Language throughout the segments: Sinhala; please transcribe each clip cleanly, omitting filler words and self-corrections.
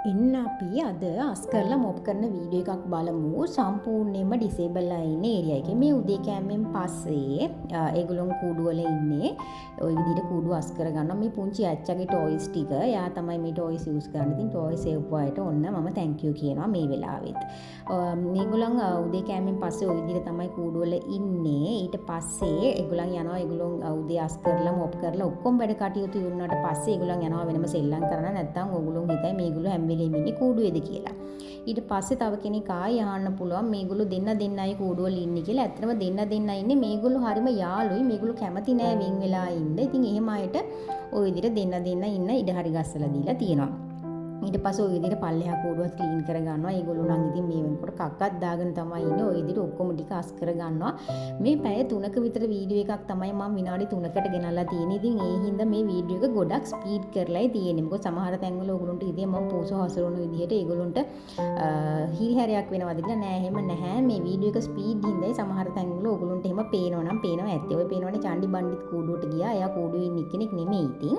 එන්න අපි අද අස් කරලා මොප් කරන වීඩියෝ එකක් බලමු. සම්පූර්ණයෙන්ම ඩිසේබල් ලා ඉන්න ඒරියා එකේ. මේ උදේ කෑමෙන් පස්සේ ඒගොල්ලෝ කූඩු වල ඉන්නේ. ওই විදිහට කූඩු අස් කර ගන්නවා. මේ පුංචි අච්චගේ ටොයිස් ටික. එයා තමයි මේ ටොයිස් යූස් කරන්නේ. ඉතින් ටොයිස් එව්වාට ඔන්න මම තැන්ක් යූ කියනවා මේ වෙලාවෙත්. මේගොල්ලන් උදේ කෑමෙන් පස්සේ ওই විදිහට තමයි කූඩු වල ඉන්නේ. ඊට පස්සේ ඒගොල්ලන් යනවා. ඒගොල්ලෝ උදේ අස් කරලා මොප් කරලා ඔක්කොම වැඩ කටයුතු ඉවරනාට පස්සේ ඒගොල්ලන් යනවා වෙනම සෙල්ලම් කරන්න. නැත්නම් ඕගොල්ලෝ හිතයි මේගොල්ලෝ හැම වෙලේම ඉන්නේ කූඩුවේද කියලා. ඊට පස්සේ තව කෙනෙක් ආයෙ අහන්න පුළුවන් මේගොල්ලෝ දෙන්නයි කූඩුවල ඉන්නේ කියලා. ඇත්තටම දෙන්න ඉන්නේ මේගොල්ලෝ හරිම යාළුයි. මේගොල්ලෝ කැමති නෑ වෙන් වෙලා ඉන්න. ඉතින් එහෙම අයට ওই විදිහට දෙන්න ඉන්න ඉඩ හරි ගස්සලා දීලා තියෙනවා. ඊට පස්සේ ওই විදිහට පල්ලෙහා කූඩුවත් ක්ලීන් කර ගන්නවා. ඒගොල්ලෝ නම් ඉතින් මේ වෙනකොට කක්කක් දාගෙන තමයි ඉන්නේ. ওই විදිහට ඔක්කොම ටික අස් කර ගන්නවා. මේ පැය 3ක විතර වීඩියෝ එකක් තමයි මම විනාඩි 3කට ගෙනල්ලා තියෙන්නේ. ඉතින් ඒ හින්දා මේ වීඩියෝ එක ගොඩක් ස්පීඩ් කරලායි තියෙන්නේ. මොකද සමහර තැන්වල ඕගොල්ලන්ට ඉතින් මම පෝස හසුරුවන විදිහට ඒගොල්ලන්ට හිරිහැරයක් වෙනවද කියලා නෑ. එහෙම නැහැ. මේ වීඩියෝ එක ස්පීඩ් හින්දායි සමහර තැන්වල ඕගොල්ලන්ට එහෙම පේනවා ඇත්තේ. ඔය පේනවනේ චණ්ඩි බණ්ඩිත් කූඩුවට ගියා. එයා කූඩුවේ ඉන්න කෙනෙක් නෙමෙයි ඉතින්.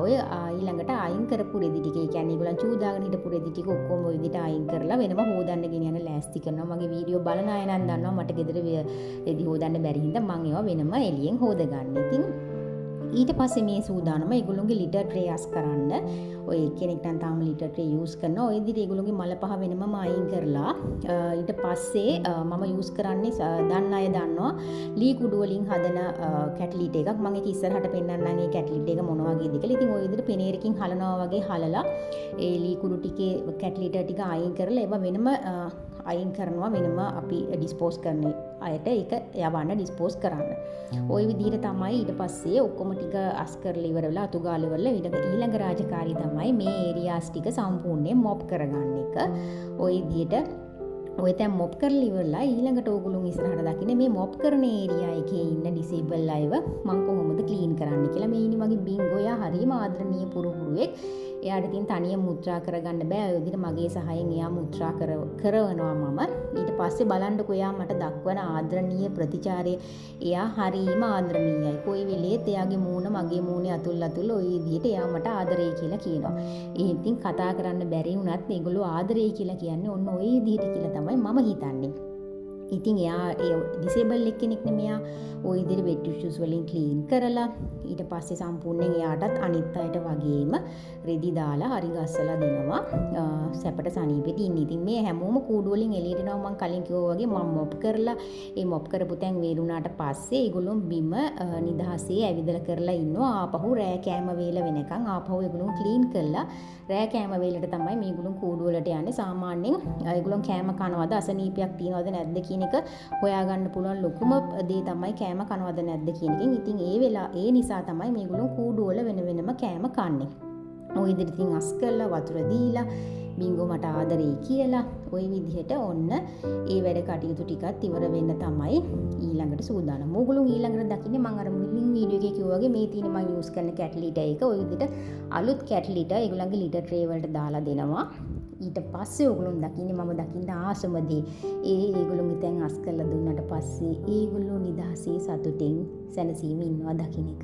ඔය ඊළඟට අයින් කරපු රෙදි ටික කියන්නේ ඒගොල්ලන් චූ දාගෙන හිටපු රෙදි ටික ඔක්කොම ওই විදිහට අයින් කරලා වෙනම හොදන්න ගෙන යන ලෑස්ති කරනවා. මගේ වීඩියෝ බලන අය නම් දන්නවා මට ගෙදර රෙදි හොදන්න බැරි හින්දා මම ඒවා වෙනම එළියෙන් හොදගන්න. ඉතින් ඊට පස්සේ මේ සූදානම ඒගොල්ලෝගේ ලිටර් ට්‍රේ අස් කරන්න. ඔය කෙනෙක් නම් තාම ලිටර් ට්‍රේ යූස් කරනවා. ඔය විදිහට ඒගොල්ලෝගේ මල පහ වෙනමම අයින් කරලා ඊට පස්සේ මම යූස් කරන්නේ දන්න අය දන්නවා ලී කුඩු වලින් හදන කැට්ලිට් එකක්. මම ඒක ඉස්සරහට පෙන්නන්නම් ඒ කැට්ලිට් එක මොන වගේද කියලා. ඉතින් ඔය විදිහට පෙනේරකින් හලනවා වගේ හලලා ඒ ලී කුඩු ටිකේ කැට්ලිට් ටික අයින් කරලා ඒවා වෙනම අයින් කරනවා. වෙනම අපි ඩිස්පෝස් කරන අයට ඒක යවන්න ඩිස්පෝස් කරන්න. ওই විදිහට තමයි ඊට පස්සේ ඔක්කොම ටික අස් කරලා ඉවර වෙලා අතු ගාලා ඉවරලා ඊළඟ රාජකාරිය තමයි මේ ඒරියාස් ටික සම්පූර්ණයෙන් මොප් කරගන්න එක. ওই විදිහට ඔය දැන් මොප් කරලා ඉවරලා ඊළඟට ඕගොල්ලෝ ඉස්සරහට දකින්නේ මේ මොප් කරන ඒරියා එකේ ඉන්න ඩිසේබල් අයව මම කොහොමද ක්ලීන් කරන්න කියලා. මේ ඉන්නේ මගේ බින්ගෝ. එයා හරිම ආදරණීය පුරුපුරුවෙක්. එයාට ඉතින් තනියෙන් මුත්‍රා කරගන්න බෑ. ඔය විදිහට මගේ සහයෙන් එයා මුත්‍රා කරවනවා මම. ඊට පස්සේ බලන්නකෝ එයා මට දක්වන ආදරණීය ප්‍රතිචාරය. එයා හරිම ආදරණීයයි. කොයි වෙලේත් එයාගේ මූණ මගේ මූණේ අතුල් ඔය විදිහට එයා මට ආදරේ කියලා කියනවා. ඒ ඉතින් කතා කරන්න බැරි වුණත් මේගොල්ලෝ ආදරේ කියලා කියන්නේ ඔන්න ඔය විදිහට කියලා තමයි මම හිතන්නේ. ඉතින් එයා ඩිසේබල් එක්කෙනෙක් නෙමෙයි. එයා ওই විදිහට වෙට් ටිෂුස් වලින් ක්ලීන් කරලා ඊට පස්සේ සම්පූර්ණයෙන් එයාටත් අනිත් අයට වගේම රෙදි දාලා හරි ගස්සලා දෙනවා. සැපට සනීපෙට ඉන්න. ඉතින් මේ හැමෝම කූඩු වලින් එළියට එනවා. මම කලින් කිව්වා වගේ මම මොප් කරලා ඒ මොප් කරපු තැන් වේරුණාට පස්සේ ඒගොල්ලෝ බිම නිදහසේ ඇවිදලා කරලා ඉන්නවා. ආපහු රෑ කෑම වේල වෙනකන් ආපහු ඒගොල්ලෝ ක්ලීන් කරලා රෑ කෑම වේලට තමයි මේගොල්ලෝ කූඩු වලට යන්නේ. සාමාන්‍යයෙන් ඒගොල්ලෝ කෑම කනවද අසනීපයක් තියනවද නැද්ද කියන එක හොයාගන්න පුළුවන් ලොකුම දේ තමයි කෑම කනවද නැද්ද කියන එකෙන්. ඉතින් ඒ නිසා තමයි මේගොල්ලෝ කූඩු වල වෙනම කෑම කන්නේ. ඔය විදිහට ඉතින් අස් කරලා වතුර දීලා බින්ගෝ මට ආදරේ කියලා ওই විදිහට ඔන්න ඒ වැඩ කටයුතු ටිකත් ඉවර වෙන්න තමයි ඊළඟට සූදානම්. ඕගොල්ලෝ ඊළඟට දකින්නේ මම අර මුලින් වීඩියෝ එකේ කිව්වා වගේ මේ තියෙන මම යූස් කරන කැට්ලිට එක ওই විදිහට අලුත් කැට්ලිට ඒගොල්ලන්ගේ ලිටර් ට්‍රේ වලට දාලා දෙනවා. ඊට පස්සේ ඕගොල්ලෝ දකින්නේ මම දකින්න ආසම දේ ඒගොල්ලෝ මිතෙන් අස් කරලා දුන්නාට පස්සේ ඒගොල්ලෝ නිදහසේ සතුටින් සැනසීමේ ඉන්නවා දකින්න එක.